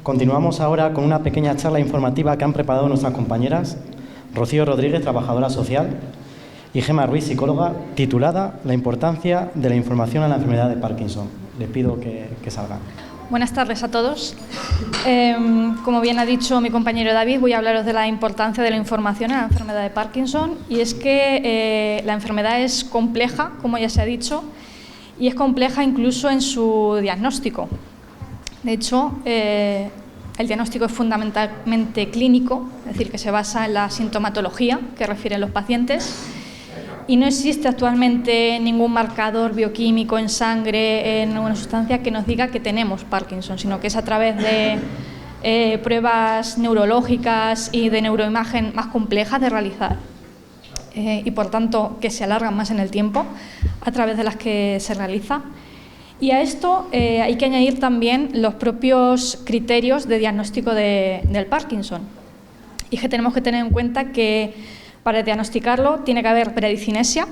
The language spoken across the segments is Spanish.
Continuamos ahora con una pequeña charla informativa que han preparado nuestras compañeras Rocío Rodríguez, trabajadora social, y Gemma Ruiz, psicóloga, titulada La importancia de la información en la enfermedad de Parkinson. Les pido que salgan. Buenas tardes a todos. Como bien ha dicho mi compañero David, voy a hablaros de la importancia de la información en la enfermedad de Parkinson, y es que la enfermedad es compleja, como ya se ha dicho, y es compleja incluso en su diagnóstico. De hecho, el diagnóstico es fundamentalmente clínico, es decir, que se basa en la sintomatología que refieren los pacientes, y no existe actualmente ningún marcador bioquímico en sangre, en una sustancia que nos diga que tenemos Parkinson, sino que es a través de pruebas neurológicas y de neuroimagen más complejas de realizar, y por tanto que se alargan más en el tiempo, a través de las que se realiza. Y a esto hay que añadir también los propios criterios de diagnóstico del Parkinson. Y es que tenemos que tener en cuenta que para diagnosticarlo tiene que haber bradicinesia,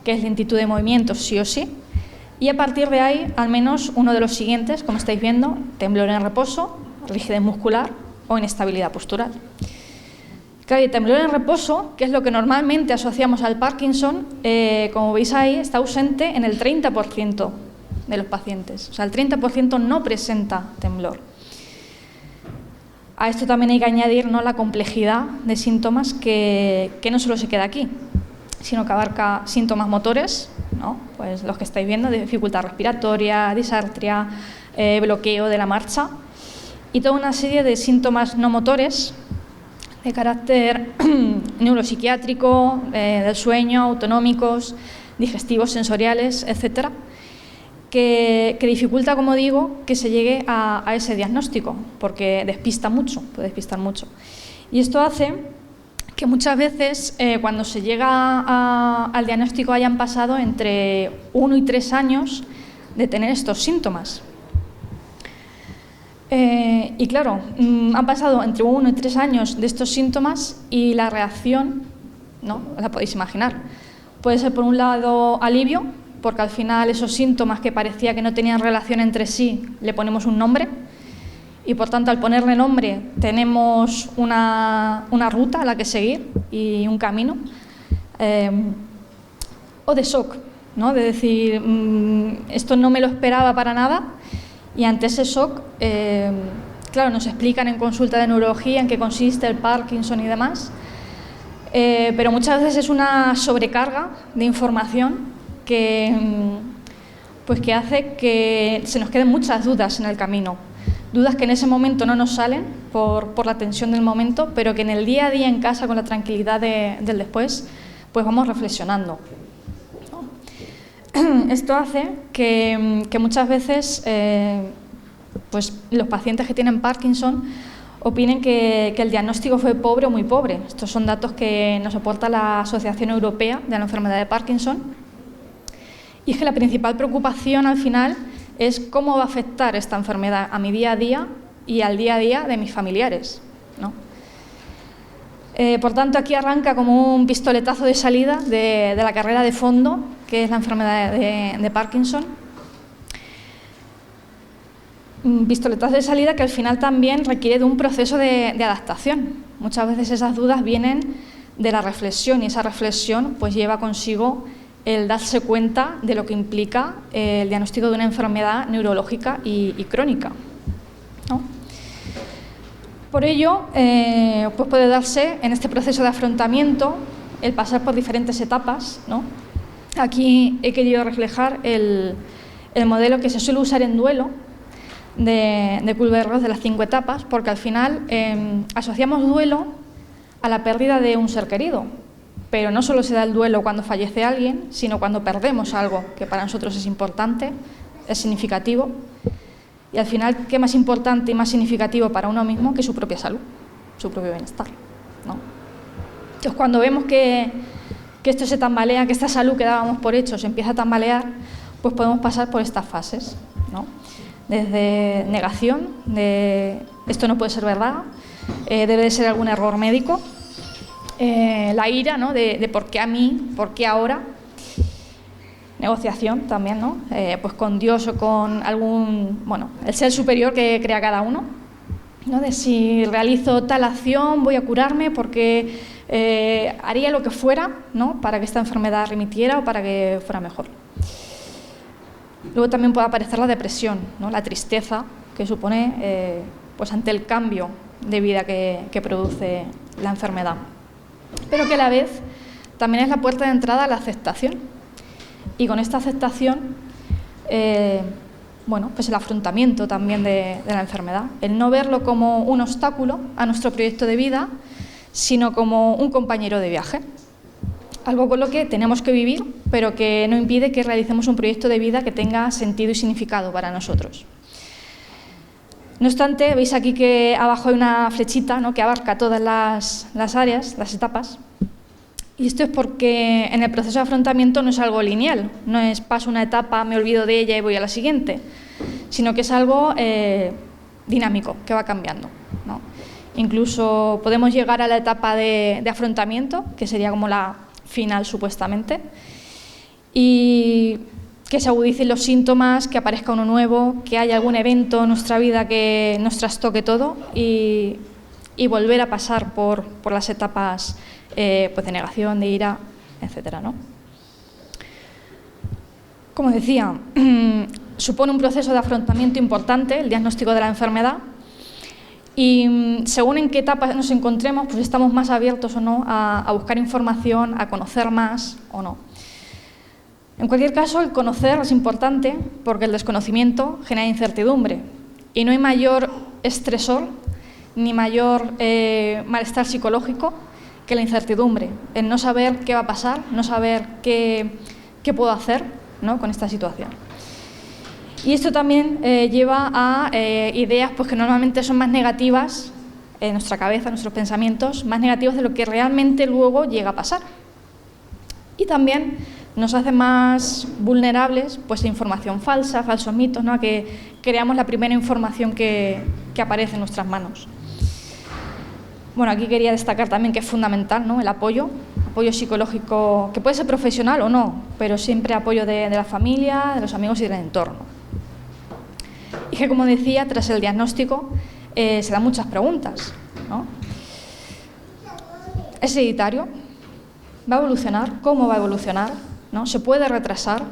que es lentitud de movimiento sí o sí, y a partir de ahí al menos uno de los siguientes, como estáis viendo: temblor en reposo, rigidez muscular o inestabilidad postural. Claro, el temblor en reposo, que es lo que normalmente asociamos al Parkinson, como veis ahí, está ausente en el 30% de los pacientes. O sea, el 30% no presenta temblor. A esto también hay que añadir, ¿no?, la complejidad de síntomas que no solo se queda aquí, sino que abarca síntomas motores, ¿no?, pues los que estáis viendo, de dificultad respiratoria, disartria, bloqueo de la marcha, y toda una serie de síntomas no motores de carácter neuropsiquiátrico, del sueño, autonómicos, digestivos, sensoriales, etcétera, que dificulta, como digo, que se llegue a ese diagnóstico, porque despista mucho, puede despistar mucho. Y esto hace que muchas veces, cuando se llega al diagnóstico, hayan pasado entre 1 y 3 años de tener estos síntomas. Y claro, han pasado entre 1 y 3 años de estos síntomas y la reacción, ¿no?, la podéis imaginar. Puede ser, por un lado, alivio, porque al final esos síntomas que parecía que no tenían relación entre sí, le ponemos un nombre, y por tanto al ponerle nombre tenemos una ruta a la que seguir y un camino. O de shock, ¿no?, de decir, esto no me lo esperaba para nada, y ante ese shock, claro, nos explican en consulta de neurología en qué consiste el Parkinson y demás, pero muchas veces es una sobrecarga de información que hace que se nos queden muchas dudas en el camino. Dudas que en ese momento no nos salen por la tensión del momento, pero que en el día a día en casa, con la tranquilidad del después, pues vamos reflexionando, ¿no? Esto hace que muchas veces pues los pacientes que tienen Parkinson opinen que el diagnóstico fue pobre o muy pobre. Estos son datos que nos aporta la Asociación Europea de la Enfermedad de Parkinson. Y es que la principal preocupación al final es cómo va a afectar esta enfermedad a mi día a día y al día a día de mis familiares, ¿no? Por tanto, aquí arranca como un pistoletazo de salida de la carrera de fondo, que es la enfermedad de Parkinson. Un pistoletazo de salida que al final también requiere de un proceso de adaptación. Muchas veces esas dudas vienen de la reflexión, y esa reflexión pues lleva consigo el darse cuenta de lo que implica el diagnóstico de una enfermedad neurológica y crónica, ¿no? Por ello, pues puede darse en este proceso de afrontamiento el pasar por diferentes etapas, ¿no? Aquí he querido reflejar el modelo que se suele usar en duelo de Kübler-Ross, de las 5 etapas, porque al final asociamos duelo a la pérdida de un ser querido. Pero no solo se da el duelo cuando fallece alguien, sino cuando perdemos algo que para nosotros es importante, es significativo. Y al final, ¿qué más importante y más significativo para uno mismo que su propia salud, su propio bienestar, ¿no? Entonces, cuando vemos que esto se tambalea, que esta salud que dábamos por hecho se empieza a tambalear, pues podemos pasar por estas fases, ¿no? Desde negación, de esto no puede ser verdad, debe de ser algún error médico. La ira, ¿no?, de por qué a mí, por qué ahora. Negociación también, ¿no? Pues con Dios o con algún, el ser superior que crea cada uno. ¿no? De si realizo tal acción voy a curarme porque haría lo que fuera, ¿no? Para que esta enfermedad remitiera o para que fuera mejor. Luego también puede aparecer la depresión, ¿no? La tristeza que supone pues ante el cambio de vida que produce la enfermedad, pero que a la vez también es la puerta de entrada a la aceptación. Y con esta aceptación, bueno, pues el afrontamiento también de la enfermedad, el no verlo como un obstáculo a nuestro proyecto de vida, sino como un compañero de viaje, algo con lo que tenemos que vivir, pero que no impide que realicemos un proyecto de vida que tenga sentido y significado para nosotros. No obstante, veis aquí que abajo hay una flechita, ¿no? Que abarca todas las áreas, las etapas. Y esto es porque en el proceso de afrontamiento no es algo lineal, no es paso una etapa, me olvido de ella y voy a la siguiente, sino que es algo dinámico, que va cambiando, ¿no? Incluso podemos llegar a la etapa de afrontamiento, que sería como la final supuestamente, y que se agudicen los síntomas, que aparezca uno nuevo, que haya algún evento en nuestra vida que nos trastoque todo y volver a pasar por las etapas pues de negación, de ira, etcétera, ¿no? Como decía, supone un proceso de afrontamiento importante, el diagnóstico de la enfermedad, y según en qué etapa nos encontremos, pues estamos más abiertos o no a buscar información, a conocer más o no. En cualquier caso, el conocer es importante porque el desconocimiento genera incertidumbre y no hay mayor estresor ni mayor malestar psicológico que la incertidumbre, el no saber qué va a pasar, no saber qué puedo hacer, ¿no? Con esta situación. Y esto también lleva a ideas pues, que normalmente son más negativas en nuestra cabeza, en nuestros pensamientos, más negativos de lo que realmente luego llega a pasar. Y también nos hace más vulnerables pues, a información falsa, falsos mitos, ¿no? A que creamos la primera información que aparece en nuestras manos. Bueno, aquí quería destacar también que es fundamental, ¿no? El apoyo psicológico, que puede ser profesional o no, pero siempre apoyo de la familia, de los amigos y del entorno. Y que, como decía, tras el diagnóstico se dan muchas preguntas, ¿no? ¿Es hereditario? ¿Va a evolucionar? ¿Cómo va a evolucionar? ¿No? ¿Se puede retrasar?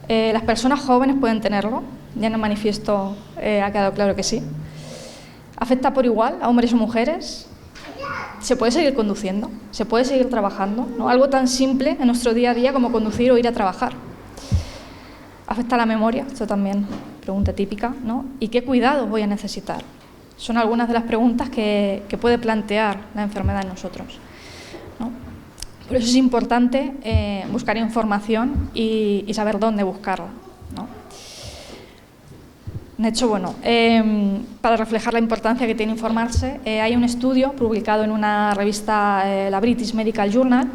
¿Las personas jóvenes pueden tenerlo? Ya en el manifiesto ha quedado claro que sí. ¿Afecta por igual a hombres o mujeres? ¿Se puede seguir conduciendo? ¿Se puede seguir trabajando? ¿No? Algo tan simple en nuestro día a día como conducir o ir a trabajar. ¿Afecta a la memoria? Esto también, pregunta típica, ¿no? ¿Y qué cuidados voy a necesitar? Son algunas de las preguntas que puede plantear la enfermedad en nosotros, ¿no? Por eso es importante buscar información y saber dónde buscarla, ¿no? De hecho, bueno, para reflejar la importancia que tiene informarse, hay un estudio publicado en una revista, la British Medical Journal,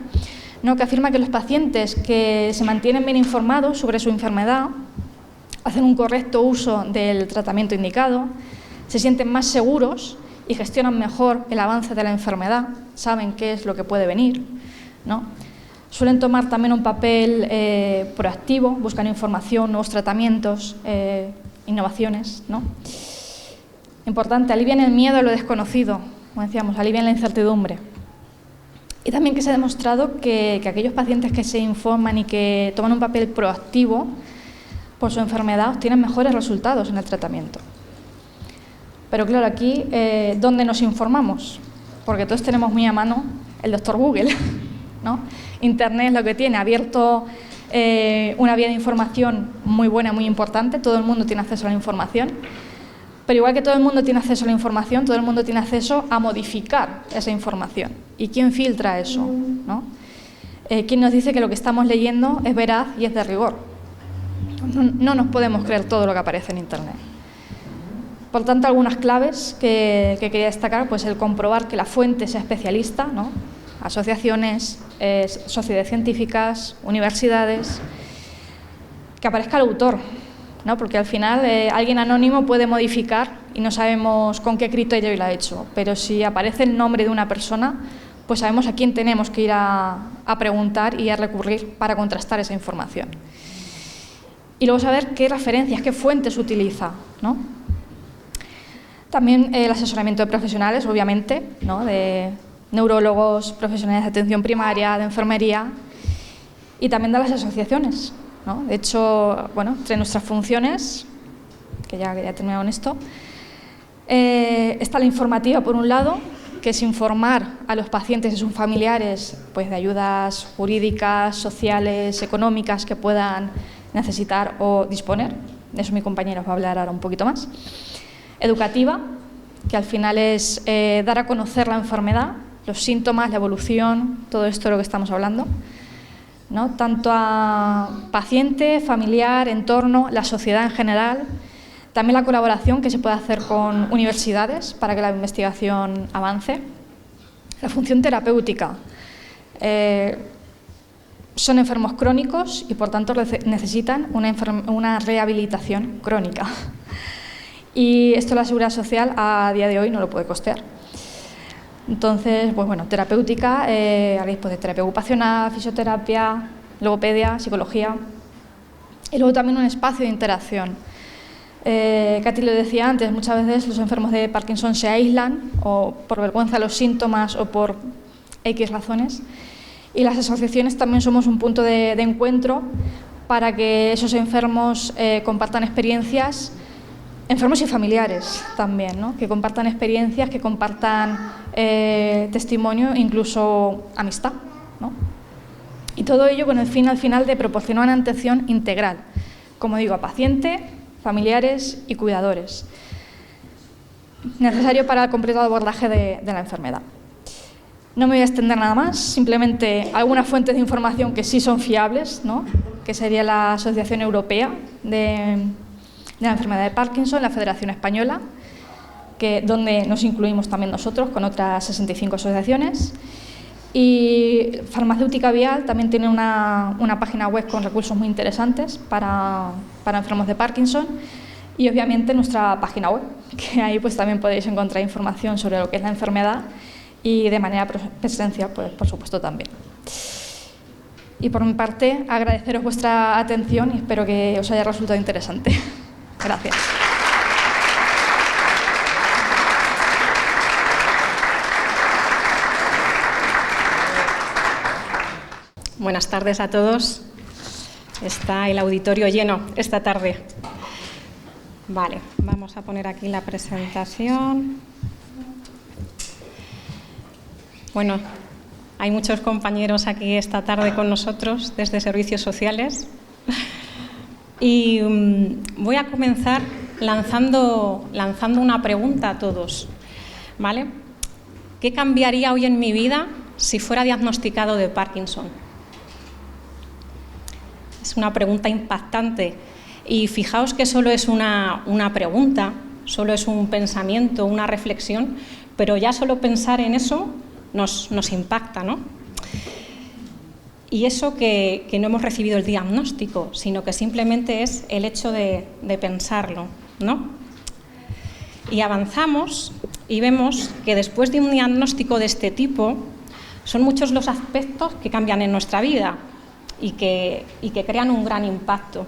¿no? Que afirma que los pacientes que se mantienen bien informados sobre su enfermedad, hacen un correcto uso del tratamiento indicado, se sienten más seguros y gestionan mejor el avance de la enfermedad, saben qué es lo que puede venir, ¿no? Suelen tomar también un papel proactivo, buscan información, nuevos tratamientos, innovaciones, ¿no? Importante, alivian el miedo a lo desconocido, como decíamos, alivian la incertidumbre. Y también que se ha demostrado que aquellos pacientes que se informan y que toman un papel proactivo por su enfermedad obtienen mejores resultados en el tratamiento. Pero claro, aquí, ¿dónde nos informamos? Porque todos tenemos muy a mano el doctor Google, ¿no? Internet es lo que tiene, abierto una vía de información muy buena, muy importante, todo el mundo tiene acceso a la información, pero igual que todo el mundo tiene acceso a la información, todo el mundo tiene acceso a modificar esa información. ¿Y quién filtra eso, ¿no? ¿Quién nos dice que lo que estamos leyendo es veraz y es de rigor? No nos podemos creer todo lo que aparece en Internet. Por tanto, algunas claves que quería destacar, pues el comprobar que la fuente sea especialista, ¿no? Asociaciones, sociedades científicas, universidades, que aparezca el autor, ¿no? Porque al final alguien anónimo puede modificar y no sabemos con qué criterio lo ha hecho, pero si aparece el nombre de una persona, pues sabemos a quién tenemos que ir a preguntar y a recurrir para contrastar esa información. Y luego saber qué referencias, qué fuentes utiliza, ¿no? También el asesoramiento de profesionales, obviamente, ¿no? De neurólogos, profesionales de atención primaria, de enfermería y también de las asociaciones, ¿no? De hecho, bueno, entre nuestras funciones, que ya he terminado con esto, está la informativa, por un lado, que es informar a los pacientes y sus familiares pues, de ayudas jurídicas, sociales, económicas que puedan necesitar o disponer. De eso mi compañera os va a hablar ahora un poquito más. Educativa, que al final es dar a conocer la enfermedad, los síntomas, la evolución, todo esto de lo que estamos hablando, ¿no? Tanto a paciente, familiar, entorno, la sociedad en general. También la colaboración que se puede hacer con universidades para que la investigación avance. La función terapéutica. Son enfermos crónicos y, por tanto, necesitan una rehabilitación crónica. Y esto la Seguridad Social a día de hoy no lo puede costear. Entonces, pues bueno, terapéutica, habéis pues de terapia ocupacional, fisioterapia, logopedia, psicología. Y luego también un espacio de interacción. Katy lo decía antes, muchas veces los enfermos de Parkinson se aíslan o por vergüenza de los síntomas o por X razones. Y las asociaciones también somos un punto de encuentro para que esos enfermos compartan experiencias, enfermos y familiares también, ¿no? Que compartan experiencias, que compartan testimonio, incluso amistad, ¿no? Y todo ello con el fin al final de proporcionar una atención integral, como digo, a paciente, familiares y cuidadores, necesario para el completo abordaje de la enfermedad. No me voy a extender nada más, simplemente algunas fuentes de información que sí son fiables, ¿no? Que sería la Asociación Europea de la Enfermedad de Parkinson, la Federación Española, donde nos incluimos también nosotros con otras 65 asociaciones. Y Farmacéutica Vial también tiene una página web con recursos muy interesantes para enfermos de Parkinson y obviamente nuestra página web, que ahí pues también podéis encontrar información sobre lo que es la enfermedad y de manera presencial, pues por supuesto también. Y por mi parte, agradeceros vuestra atención y espero que os haya resultado interesante. Gracias. Buenas tardes a todos. Está el auditorio lleno esta tarde. Vale, vamos a poner aquí la presentación. Bueno, hay muchos compañeros aquí esta tarde con nosotros desde Servicios Sociales. Y voy a comenzar lanzando una pregunta a todos, ¿vale? ¿Qué cambiaría hoy en mi vida si fuera diagnosticado de Parkinson? Es una pregunta impactante y fijaos que solo es una pregunta, solo es un pensamiento, una reflexión, pero ya solo pensar en eso nos impacta, ¿no? Y eso que no hemos recibido el diagnóstico, sino que simplemente es el hecho de pensarlo, ¿no? Y avanzamos y vemos que después de un diagnóstico de este tipo, son muchos los aspectos que cambian en nuestra vida y que crean un gran impacto.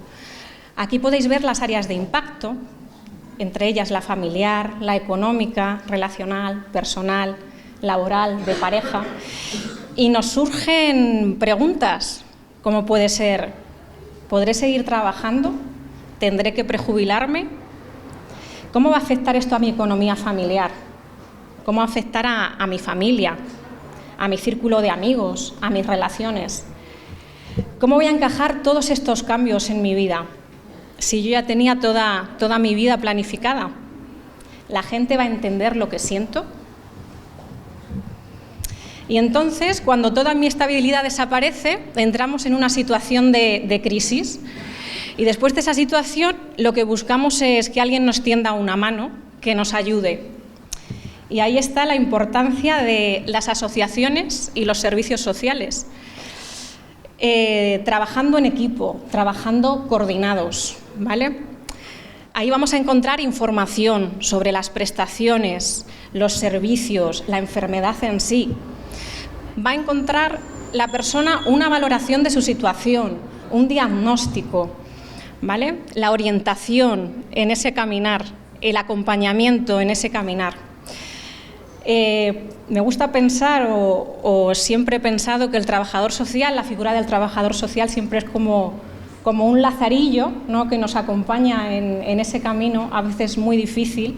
Aquí podéis ver las áreas de impacto, entre ellas la familiar, la económica, relacional, personal, laboral, de pareja, y nos surgen preguntas, como puede ser: ¿podré seguir trabajando? ¿Tendré que prejubilarme? ¿Cómo va a afectar esto a mi economía familiar? ¿Cómo va a afectar a mi familia, a mi círculo de amigos, a mis relaciones? ¿Cómo voy a encajar todos estos cambios en mi vida? Si yo ya tenía toda mi vida planificada, ¿la gente va a entender lo que siento? Y entonces, cuando toda mi estabilidad desaparece, entramos en una situación de crisis. Y después de esa situación, lo que buscamos es que alguien nos tienda una mano, que nos ayude. Y ahí está la importancia de las asociaciones y los servicios sociales. Trabajando en equipo, trabajando coordinados, ¿vale? Ahí vamos a encontrar información sobre las prestaciones, los servicios, la enfermedad en sí. Va a encontrar la persona una valoración de su situación, un diagnóstico, ¿vale? La orientación en ese caminar el acompañamiento en ese caminar. Me gusta pensar, o siempre he pensado, que el trabajador social, la figura del trabajador social siempre es como un lazarillo, ¿no?, que nos acompaña en ese camino, a veces muy difícil,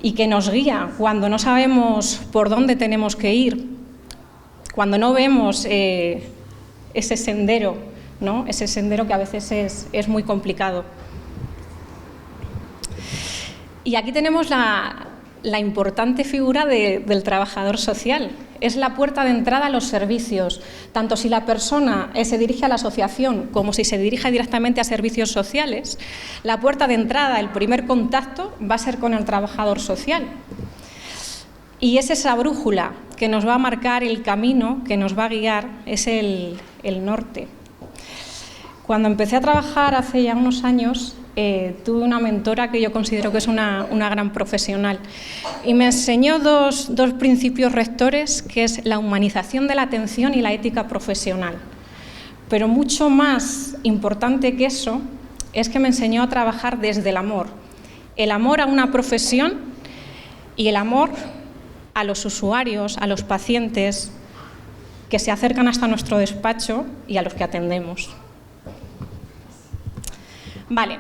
y que nos guía cuando no sabemos por dónde tenemos que ir, cuando no vemos ese sendero, ¿no?, ese sendero que a veces es muy complicado. Y aquí tenemos la importante figura del trabajador social. Es la puerta de entrada a los servicios, tanto si la persona se dirige a la asociación como si se dirige directamente a servicios sociales. La puerta de entrada, el primer contacto, va a ser con el trabajador social. Y es esa brújula que nos va a marcar el camino, que nos va a guiar, es el norte. Cuando empecé a trabajar hace ya unos años, tuve una mentora que yo considero que es una gran profesional, y me enseñó dos principios rectores, que es la humanización de la atención y la ética profesional. Pero mucho más importante que eso es que me enseñó a trabajar desde el amor a una profesión y el amor a los usuarios, a los pacientes que se acercan hasta nuestro despacho y a los que atendemos. Vale.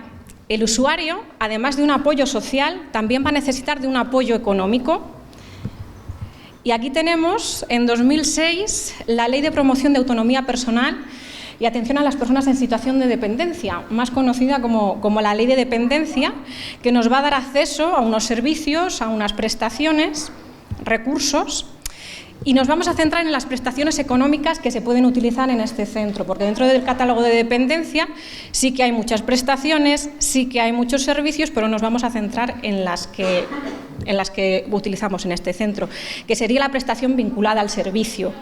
El usuario, además de un apoyo social, también va a necesitar de un apoyo económico. Y aquí tenemos, en 2006, la Ley de Promoción de Autonomía Personal y Atención a las Personas en Situación de Dependencia, más conocida como la Ley de Dependencia, que nos va a dar acceso a unos servicios, a unas prestaciones, recursos. Y nos vamos a centrar en las prestaciones económicas que se pueden utilizar en este centro, porque dentro del catálogo de dependencia sí que hay muchas prestaciones, sí que hay muchos servicios, pero nos vamos a centrar en las que utilizamos en este centro, que sería la prestación vinculada al servicio,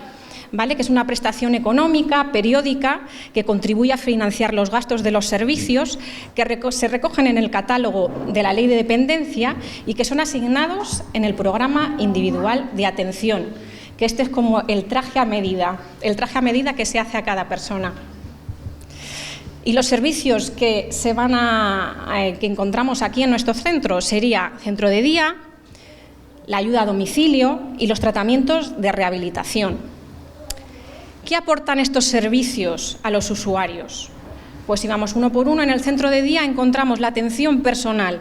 ¿vale?, que es una prestación económica, periódica, que contribuye a financiar los gastos de los servicios, que se recogen en el catálogo de la Ley de Dependencia y que son asignados en el programa individual de atención, que este es como el traje a medida que se hace a cada persona. Y los servicios que que encontramos aquí en nuestro centro sería centro de día, la ayuda a domicilio y los tratamientos de rehabilitación. ¿Qué aportan estos servicios a los usuarios? Pues si vamos uno por uno, en el centro de día encontramos la atención personal,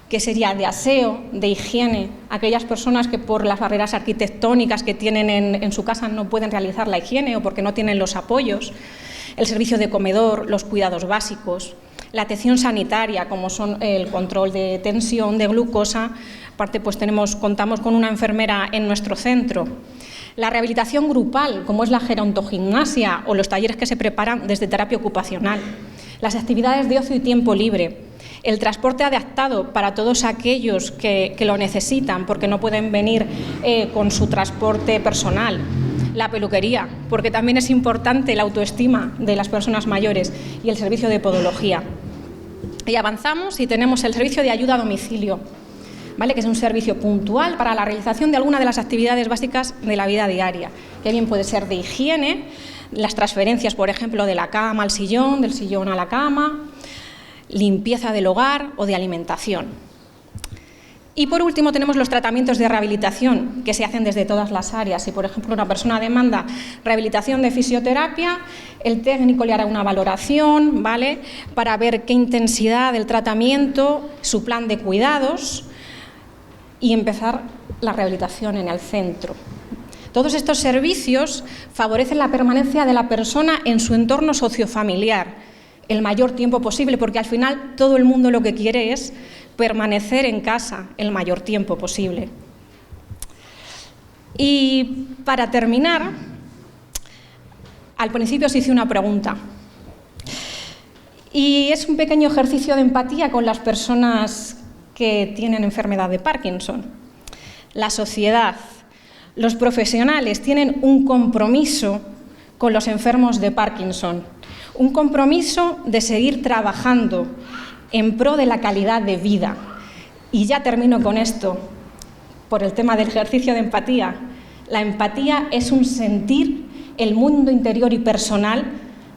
que sería de aseo, de higiene, aquellas personas que por las barreras arquitectónicas que tienen en su casa no pueden realizar la higiene o porque no tienen los apoyos, el servicio de comedor, los cuidados básicos, la atención sanitaria, como son el control de tensión, de glucosa. Aparte, pues contamos con una enfermera en nuestro centro. La rehabilitación grupal, como es la gerontogimnasia o los talleres que se preparan desde terapia ocupacional. Las actividades de ocio y tiempo libre. El transporte adaptado para todos aquellos que lo necesitan porque no pueden venir con su transporte personal. La peluquería, porque también es importante la autoestima de las personas mayores, y el servicio de podología. Y avanzamos y tenemos el servicio de ayuda a domicilio, ¿vale?, que es un servicio puntual para la realización de alguna de las actividades básicas de la vida diaria, que bien puede ser de higiene, las transferencias, por ejemplo, de la cama al sillón, del sillón a la cama, limpieza del hogar o de alimentación. Y por último tenemos los tratamientos de rehabilitación, que se hacen desde todas las áreas. Si por ejemplo una persona demanda rehabilitación de fisioterapia, el técnico le hará una valoración, ¿vale?, para ver qué intensidad del tratamiento, su plan de cuidados, y empezar la rehabilitación en el centro. Todos estos servicios favorecen la permanencia de la persona en su entorno sociofamiliar el mayor tiempo posible, porque al final todo el mundo lo que quiere es permanecer en casa el mayor tiempo posible. Y para terminar, al principio os hice una pregunta, y es un pequeño ejercicio de empatía con las personas que tienen enfermedad de Parkinson. La sociedad, los profesionales tienen un compromiso con los enfermos de Parkinson, un compromiso de seguir trabajando en pro de la calidad de vida. Y ya termino con esto, por el tema del ejercicio de empatía. La empatía es un sentir el mundo interior y personal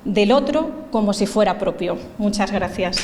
del otro como si fuera propio. Muchas gracias.